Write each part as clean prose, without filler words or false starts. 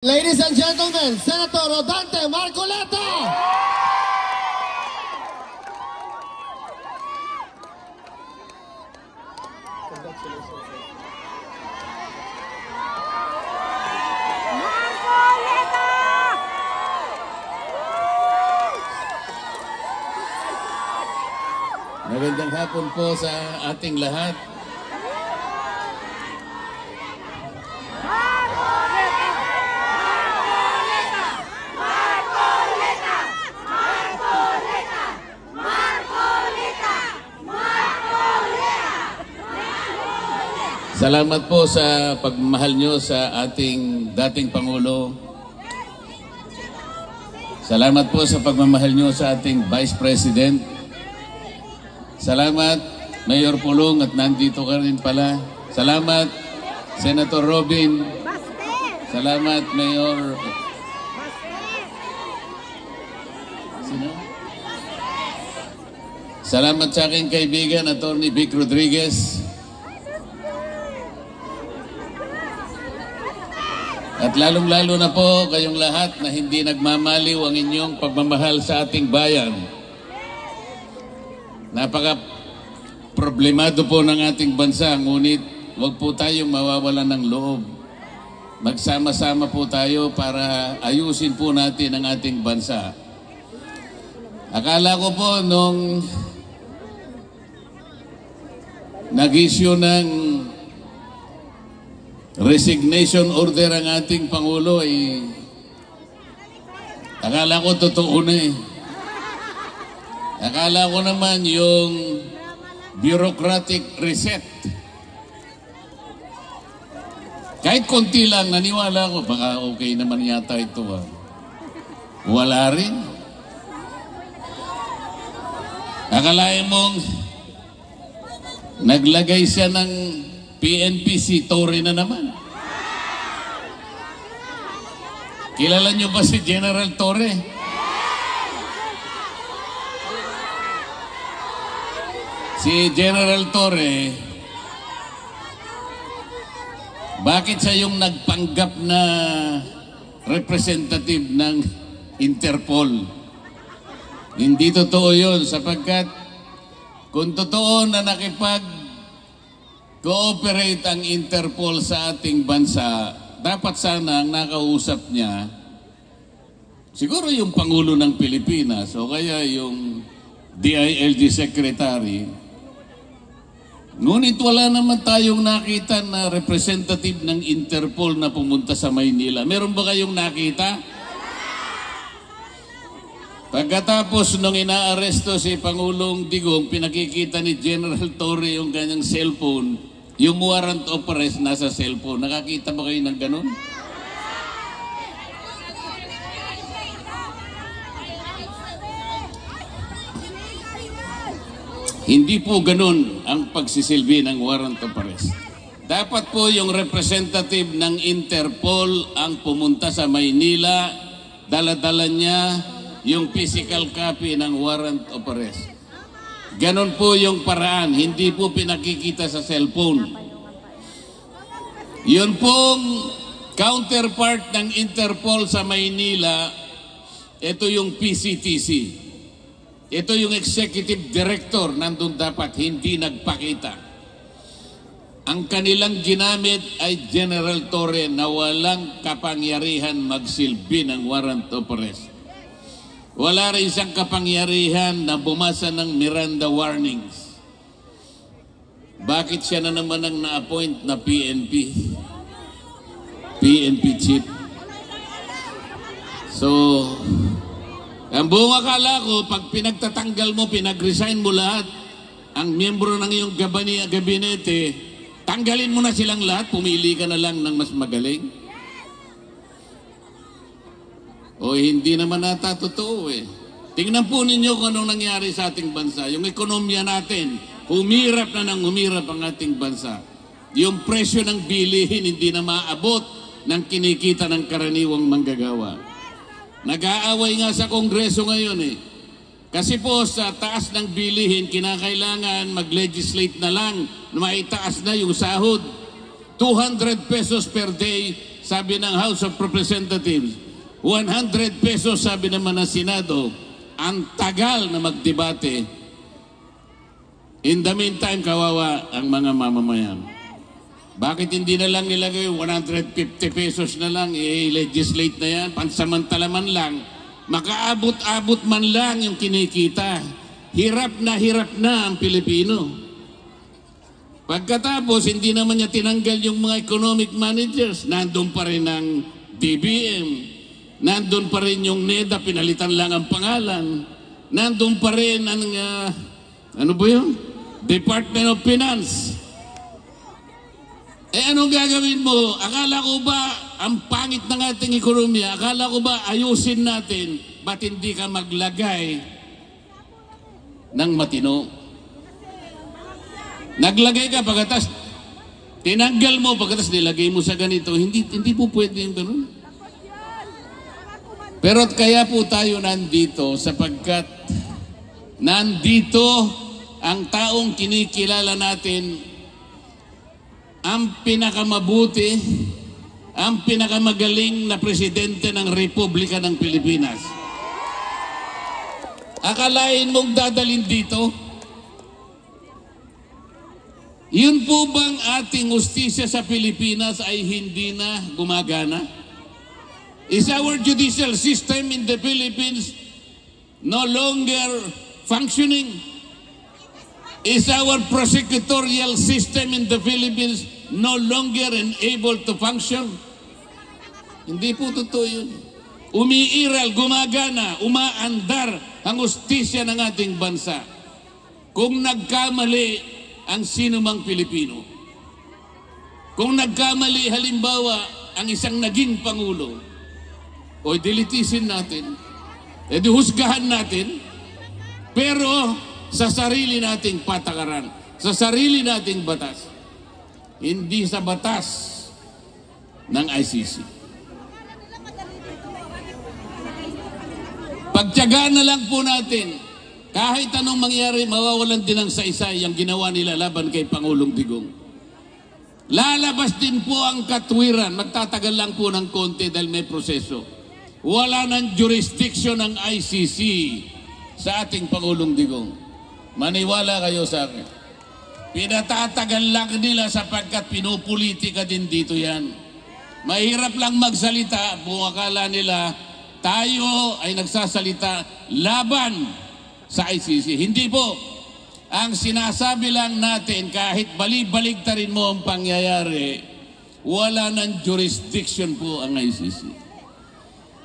Ladies and gentlemen, Senator Rodante Marcoleta! Magandang hapon po sa ating lahat. Salamat po sa pagmamahal nyo sa ating dating Pangulo. Salamat po sa pagmamahal nyo sa ating Vice President. Salamat, Mayor Pulong, at nandito ka rin pala. Salamat, Senator Robin. Salamat, Mayor. Sino? Salamat sa aking kaibigan, Atty. Vic Rodriguez. At lalong-lalo na po kayong lahat na hindi nagmamaliw ang inyong pagmamahal sa ating bayan. Napaka-problemado po ng ating bansa, ngunit huwag po tayong mawawalan ng loob. Magsama-sama po tayo para ayusin po natin ang ating bansa. Akala ko po nung nag-issue ng resignation order ang ating Pangulo ay akala ko totoo na eh. Akala ko naman yung bureaucratic reset. Kahit konti lang, naniwala ko, baka okay naman yata ito. Wala rin. Akalain mong naglagay siya ng PNP, si Torre na naman. Kilala nyo ba si General Torre? Si General Torre, bakit siya yung nagpanggap na representative ng Interpol? Hindi totoo yun, sapagkat kung totoo na cooperate ang Interpol sa ating bansa, dapat sana ang nakausap niya siguro yung Pangulo ng Pilipinas o kaya yung DILG Secretary. Ngunit wala naman tayong nakita na representative ng Interpol na pumunta sa Maynila. Meron ba kayong nakita? Pagkatapos nung inaaresto si Pangulong Digong, pinakikita ni General Torre yung kanyang cellphone. Yung warrant of arrest nasa cellphone. Nakakita ba kayo ng ganun? Hindi po ganun ang pagsisilbi ng warrant of arrest. Dapat po yung representative ng Interpol ang pumunta sa Maynila, dala-dala niya yung physical copy ng warrant of arrest. Ganon po yung paraan, hindi po pinakikita sa cellphone. Yun pong counterpart ng Interpol sa Maynila, ito yung PCTC. Ito yung executive director, nandun dapat, hindi nagpakita. Ang kanilang ginamit ay General Torre na walang kapangyarihan magsilbi ng warrant of arrest. Wala rin siyang kapangyarihan na bumasa ng Miranda warnings. Bakit siya na naman ang na-appoint na PNP chief? So, ang buong akala ko, pag pinagtatanggal mo, pinag-resign mo lahat, ang miyembro ng iyong gabinete, tanggalin mo na silang lahat, pumili ka na lang ng mas magaling. O hindi naman nata totoo eh. Tingnan po ninyo kung anong nangyari sa ating bansa. Yung ekonomiya natin, humirap na ng humirap ang ating bansa. Yung presyo ng bilihin hindi na maabot ng kinikita ng karaniwang manggagawa. Nag-aaway nga sa Kongreso ngayon eh. Kasi po sa taas ng bilihin, kinakailangan mag-legislate na lang na maitaas na yung sahod. 200 pesos per day sabi ng House of Representatives. 100 pesos, sabi naman ng Senado. Ang tagal na magdebate. In the meantime, kawawa ang mga mamamayan. Bakit hindi na lang nilagay 150 pesos na lang, i-legislate na yan, pansamantala man lang, makaabot-abot man lang yung kinikita. Hirap na ang Pilipino. Pagkatapos, hindi naman niya tinanggal yung mga economic managers. Nandun pa rin ang DBM. Nandun pa rin yung NEDA, pinalitan lang ang pangalan. Nandun pa rin ang, ano ba yun? Department of Finance. Anong gagawin mo? Akala ko ba ang pangit ng ating ekonomiya? Akala ko ba ayusin natin? Ba't hindi ka maglagay ng matino? Naglagay ka pagkatas, tinanggal mo pagkatas nilagay mo sa ganito. Hindi po pwede yung ganun. Pero kaya po tayo nandito sapagkat nandito ang taong kinikilala natin ang pinakamabuti, ang pinakamagaling na presidente ng Republika ng Pilipinas. Akalain mong dadalhin dito? Yun po bang ating hustisya sa Pilipinas ay hindi na gumagana? Is our judicial system in the Philippines no longer functioning? Is our prosecutorial system in the Philippines no longer able to function? Hindi po totoo yun. Umiiral, gumagana, umaandar ang hustisya ng ating bansa. Kung nagkamali ang sinumang Pilipino, kung nagkamali halimbawa ang isang naging Pangulo, o dilitisin natin, husgahan natin, pero sa sarili nating patakaran, sa sarili nating batas, hindi sa batas ng ICC. Pagtiyagaan na lang po natin, kahit anong mangyari, mawawalan din ng saysay ang ginawa nila laban kay Pangulong Digong. Lalabas din po ang katwiran, magtatagal lang po ng konti dahil may proseso. Wala ng jurisdiction ng ICC sa ating Pangulong Digong. Maniwala kayo sa akin. Pinatatagal lang nila sapagkat pinupolitika din dito yan. Mahirap lang magsalita kung akala nila tayo ay nagsasalita laban sa ICC. Hindi po. Ang sinasabi lang natin, kahit balik-baliktarin mo ang pangyayari, wala ng jurisdiction po ang ICC.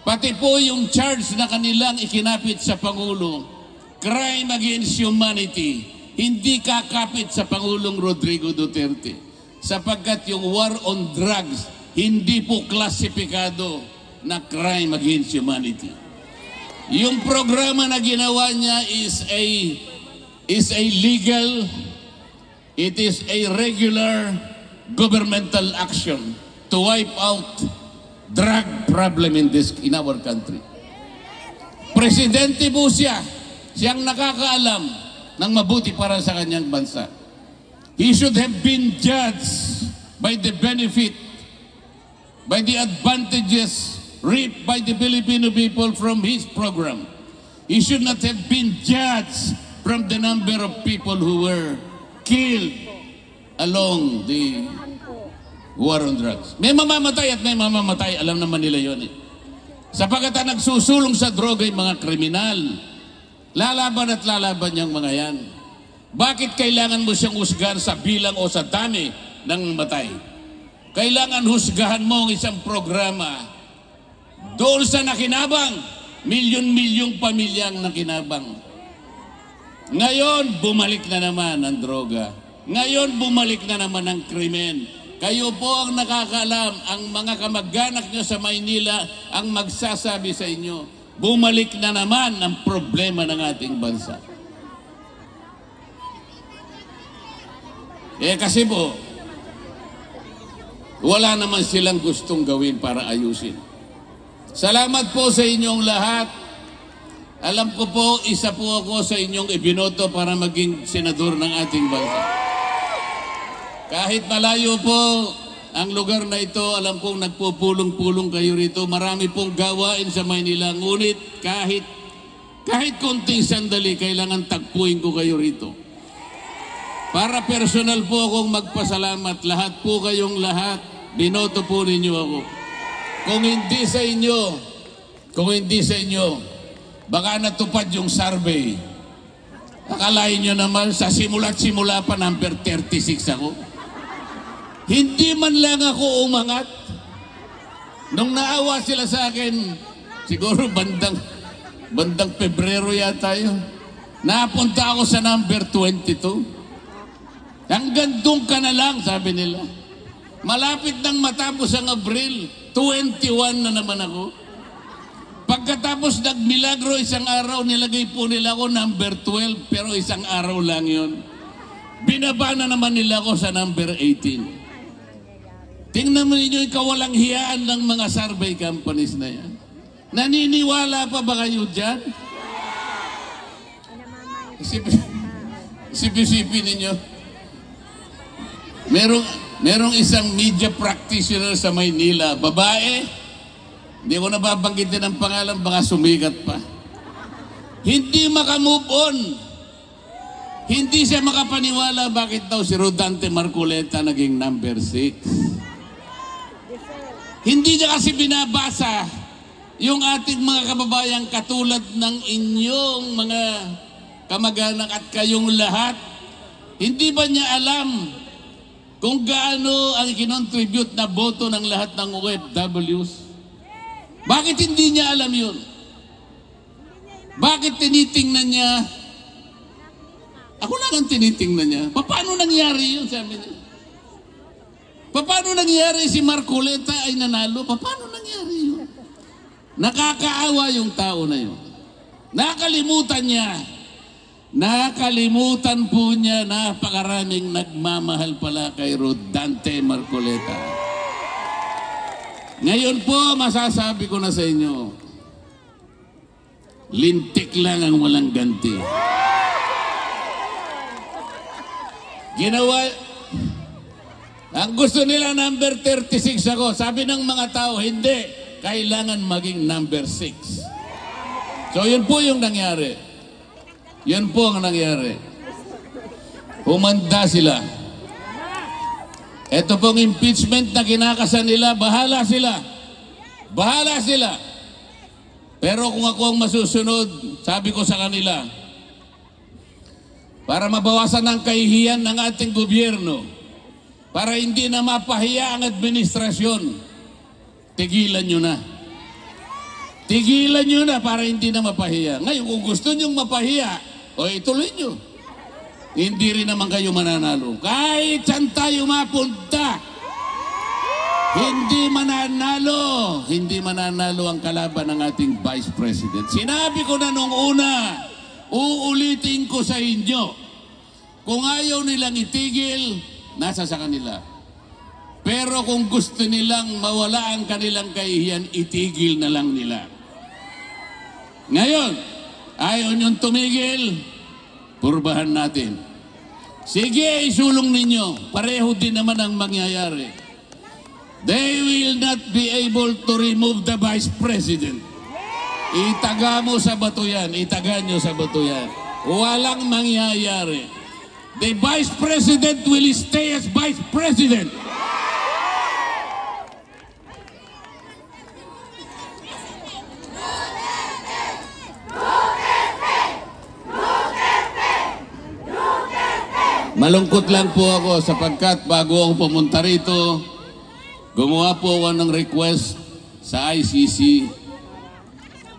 Pati po yung charge na kanilang ikinapit sa Pangulo, crime against humanity, hindi kakapit sa Pangulong Rodrigo Duterte. Sapagkat yung war on drugs, hindi po klasipikado na crime against humanity. Yung programa na ginawa niya is a legal, it is a regular governmental action to wipe out drug problem in our country. Presidente po siya. Siyang nakakaalam ng mabuti para sa kanyang bansa. He should have been judged by the benefit, by the advantages reaped by the Filipino people from his program. He should not have been judged from the number of people who were killed along the war on drugs. May mamamatay at may mamamatay, alam naman nila yun eh. Sapagkat ang nagsusulong sa droga yung mga kriminal, lalaban at lalaban niyang mga yan. Bakit kailangan mo siyang husgahan sa bilang o sa dami ng matay? Kailangan husgahan mo ang isang programa doon sa nakinabang, milyon-milyong pamilyang nakinabang. Ngayon, bumalik na naman ang droga. Ngayon, bumalik na naman ang krimen. Kayo po ang nakakaalam, ang mga kamag-anak nyo sa Maynila ang magsasabi sa inyo, bumalik na naman ang problema ng ating bansa. Kasi po, wala naman silang gustong gawin para ayusin. Salamat po sa inyong lahat. Alam ko po, isa po ako sa inyong ibinoto para maging senador ng ating bansa. Kahit malayo po ang lugar na ito, alam kong nagpupulong-pulong kayo rito. Marami pong gawain sa Maynila. Ngunit kahit konting sandali, kailangan tagpuin ko kayo rito. Para personal po akong magpasalamat. Lahat po kayong lahat, binoto po ninyo ako. Kung hindi sa inyo, baka natupad yung survey. Akalain nyo naman, sa simula't-simula pa, number 36 ako. Hindi man lang ako umangat. Nung naawa sila sa akin, siguro bandang Pebrero yata yun, napunta ako sa number 22. Hanggang doon ka na lang, sabi nila. Malapit nang matapos ang Abril, 21 na naman ako. Pagkatapos nagmilagro, isang araw, nilagay po nila ako number 12, pero isang araw lang yun. Binaba na naman nila ako sa number 18. Tingnan mo ninyo yung kawalang hiyaan ng mga survey companies na yan. Naniniwala pa ba kayo dyan? Isipin ninyo. Merong isang media practitioner sa Maynila, babae, hindi ko nababanggitin ang pangalan, baka sumikat pa. Hindi makamove on. Hindi siya makapaniwala bakit daw si Rodante Marcoleta naging number 6. Hindi niya kasi binabasa yung ating mga kababayang katulad ng inyong mga kamag-anak at kayong lahat. Hindi ba niya alam kung gaano ang kinontribute na boto ng lahat ng OFWs? Bakit hindi niya alam yun? Bakit tinitingnan niya? Ako lang ang tinitingnan niya. Paano nangyari yun, sabi niya? Paano nangyari si Marcoleta ay nanalo? Paano nangyari yun? Nakakaawa yung tao na yun. Nakalimutan niya. Nakalimutan po niya, napakaraming nagmamahal pala kay Rodante Marcoleta. Ngayon po, masasabi ko na sa inyo, lintik lang ang walang ganti. Ang gusto nila number 36 ako. Sabi ng mga tao, hindi. Kailangan maging number 6. So yun po yung nangyari. Yun po ang nangyari. Humanda sila. Ito pong impeachment na kinakasan nila, bahala sila. Bahala sila. Pero kung ako ang masusunod, sabi ko sa kanila, para mabawasan ang kahihiyan ng ating gobyerno, para hindi na mapahiya ang administrasyon, tigilan nyo na. Tigilan nyo na para hindi na mapahiya. Ngayon, kung gusto nyong mapahiya, ituloy nyo. Hindi rin naman kayo mananalo. Kahit saan tayo mapunta, hindi mananalo ang kalaban ng ating Vice President. Sinabi ko na nung una, uulitin ko sa inyo, kung ayaw nilang itigil, nasa sa kanila. Pero kung gusto nilang mawala ang kanilang kahihiyan, itigil na lang nila. Ngayon, ayaw niyong tumigil, purbahan natin. Sige, isulong ninyo. Pareho din naman ang mangyayari. They will not be able to remove the Vice President. Itaga mo sa bato yan. Itaga nyo sa bato yan. Walang mangyayari. The Vice President will stay as Vice President. Malungkot lang po ako sapagkat bago ako pumunta rito, gumawa po ako ng request sa ICC.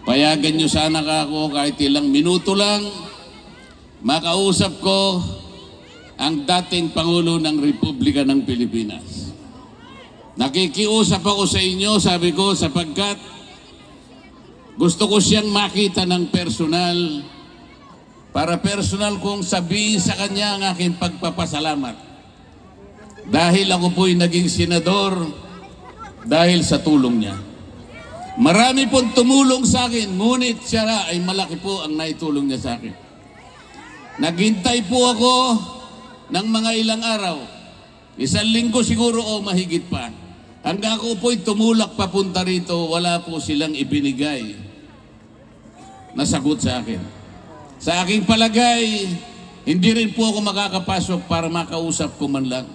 Payagan nyo sana ako kahit ilang minuto lang makausap ko ang dating Pangulo ng Republika ng Pilipinas. Nakikiusap ako sa inyo, sabi ko, sapagkat gusto ko siyang makita ng personal para personal kong sabihin sa kanya ang aking pagpapasalamat. Dahil ako po'y naging senador dahil sa tulong niya. Marami pong tumulong sa akin, ngunit siya ay malaki po ang naitulong niya sa akin. Naghintay po ako ng mga ilang araw. 1 linggo siguro o mahigit pa. Hanggang ako po'y tumulak papunta rito, wala po silang ibinigay na sagot sa akin. Sa aking palagay, hindi rin po ako makakapasok para makausap ko man lang.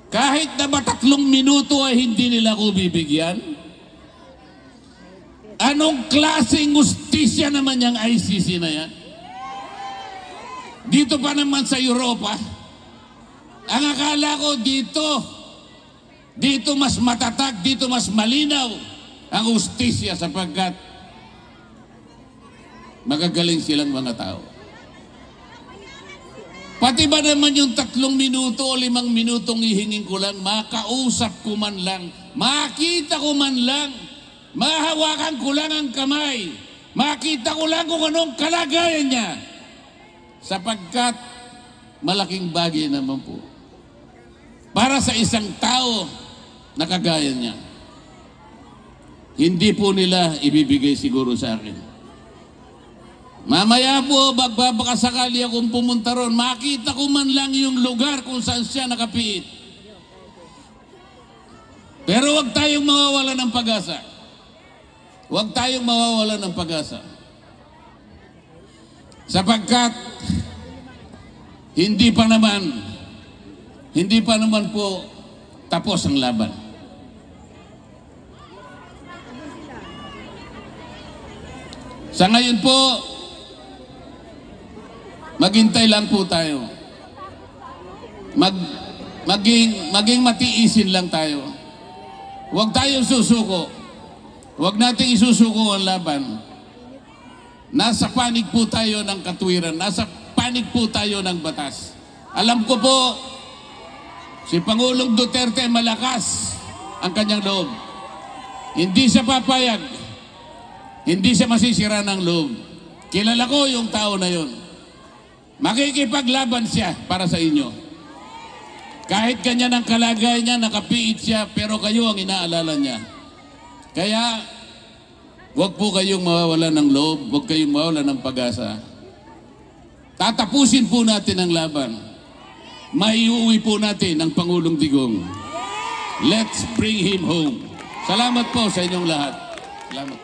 Kahit na ba 3 minuto ay hindi nila ako bibigyan? Anong klaseng justisya naman yung ICC na yan? Dito pa naman sa Europa, ang akala ko dito mas matatag, dito mas malinaw ang justisya sapagkat magagaling silang mga tao. Pati ba naman yung 3 minuto o 5 minutong ihingin ko lang, makausap ko man lang, makita ko man lang, mahawakan ko lang ang kamay, makita ko lang kung anong kalagayan niya. Sapagkat malaking bagay naman po para sa isang tao na kagaya niya. Hindi po nila ibibigay siguro sa akin. Mamaya po, magbabakasakali akong pumunta ron, makita ko man lang yung lugar kung saan siya nakapiit. Pero huwag tayong mawawala ng pag-asa. Huwag tayong mawawala ng pag-asa. Sapagkat hindi pa naman po tapos ang laban. Sa ngayon po, maghintay lang po tayo. Maging matiisin lang tayo. Huwag tayong susuko. Huwag nating isusuko ang laban. Nasa panig po tayo ng katwiran. Nasa panig po tayo ng batas. Alam ko po, si Pangulong Duterte malakas ang kanyang loob. Hindi siya papayag. Hindi siya masisira ng loob. Kilala ko yung tao na yon. Makikipaglaban siya para sa inyo. Kahit ganyan ang kalagay niya, nakapiit siya, pero kayo ang inaalala niya. Kaya, huwag po kayong mawawala ng loob, huwag kayong mawawala ng pag-asa. Tatapusin po natin ang laban. Maiuwi po natin ang Pangulong Digong. Let's bring him home. Salamat po sa inyong lahat. Salamat.